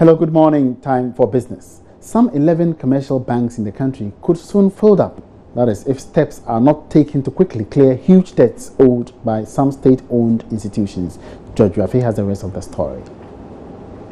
Hello, good morning. Time for business. Some 11 commercial banks in the country could soon fold up. That is, if steps are not taken to quickly clear huge debts owed by some state-owned institutions. George Rafi has the rest of the story.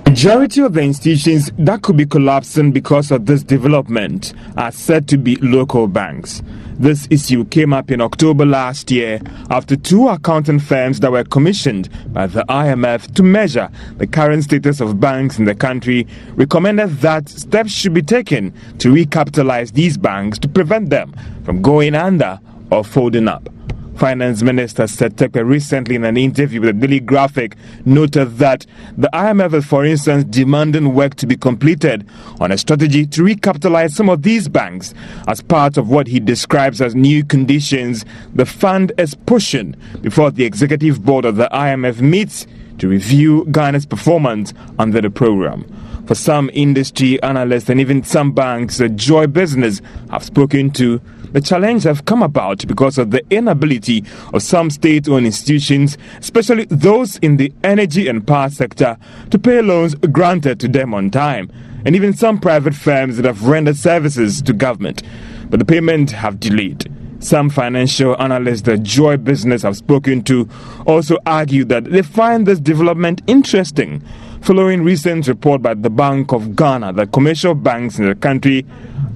Majority of the institutions that could be collapsing because of this development are said to be local banks. This issue came up in October last year after two accounting firms that were commissioned by the IMF to measure the current status of banks in the country recommended that steps should be taken to recapitalize these banks to prevent them from going under or folding up. Finance Minister Setekpe recently in an interview with the Daily Graphic noted that the IMF is, for instance, demanding work to be completed on a strategy to recapitalize some of these banks as part of what he describes as new conditions the fund is pushing before the executive board of the IMF meets to review Ghana's performance under the program. For some industry analysts and even some banks the Joy Business have spoken to, the challenge have come about because of the inability of some state-owned institutions, especially those in the energy and power sector, to pay loans granted to them on time, and even some private firms that have rendered services to government, but the payment have delayed. Some financial analysts that Joy Business have spoken to also argue that they find this development interesting, following recent report by the Bank of Ghana that commercial banks in the country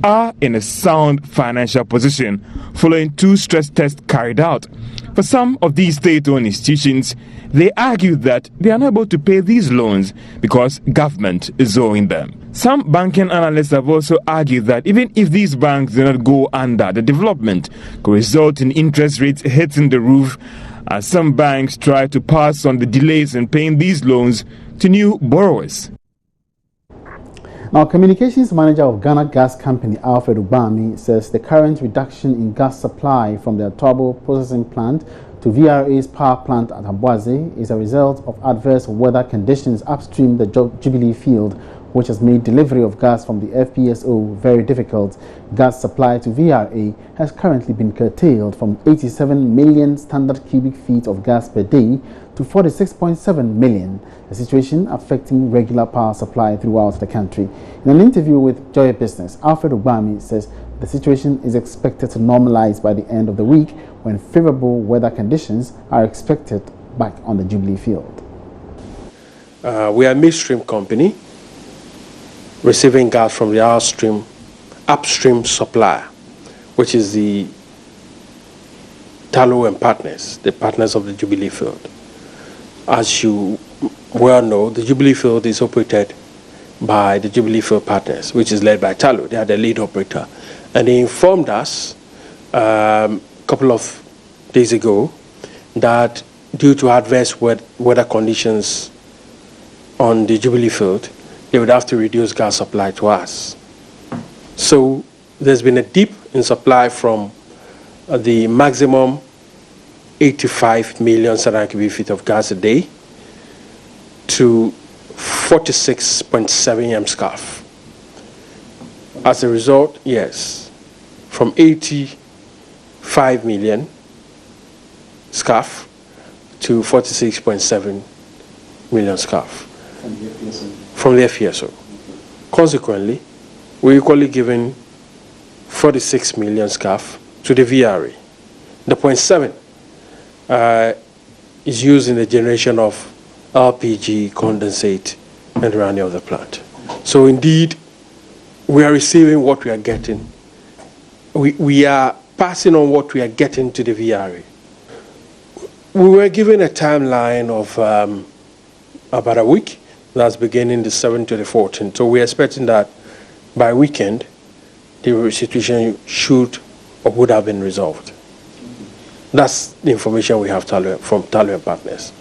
are in a sound financial position following two stress tests carried out. For some of these state-owned institutions, they argue that they are not able to pay these loans because government is owing them. Some banking analysts have also argued that even if these banks do not go under, the development could result in interest rates hitting the roof as some banks try to pass on the delays in paying these loans to new borrowers. Now, Communications Manager of Ghana Gas Company, Alfred Ubami, says the current reduction in gas supply from the Atobo processing plant to VRA's power plant at Aboise is a result of adverse weather conditions upstream the Jubilee field, which has made delivery of gas from the FPSO very difficult. Gas supply to VRA has currently been curtailed from 87 million standard cubic feet of gas per day to 46.7 million, a situation affecting regular power supply throughout the country. In an interview with Joy Business, Alfred Ubami says the situation is expected to normalize by the end of the week when favorable weather conditions are expected back on the Jubilee field. We are a midstream company receiving gas from the upstream supplier, which is the Tallow and Partners, the partners of the Jubilee field. As you well know, the Jubilee field is operated by the Jubilee field partners, which is led by Tallow. They are the lead operator. And they informed us a couple of days ago that due to adverse weather conditions on the Jubilee field, they would have to reduce gas supply to us. So there's been a dip in supply from the maximum 85 million standard cubic feet of gas a day to 46.7 MSCF. As a result, yes, from 85 million SCF to 46.7 million SCF. From the FPSO. Consequently, we're equally giving 46 million SCF to the VRA. The 0.7 is used in the generation of LPG, condensate, and running of the plant. So indeed, we are receiving what we are getting. We are passing on what we are getting to the VRA. We were given a timeline of about a week. That's beginning the 7th to the 14th. So we're expecting that by weekend, the situation should or would have been resolved. That's the information we have from Tallow and Partners.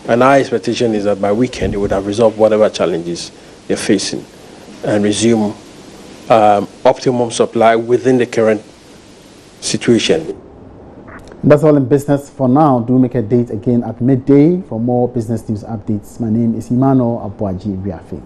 And our expectation is that by weekend, it would have resolved whatever challenges they're facing and resume optimum supply within the current situation. That's all in business for now. Do make a date again at midday for more business news updates. My name is Emmanuel Abuaji Biafi.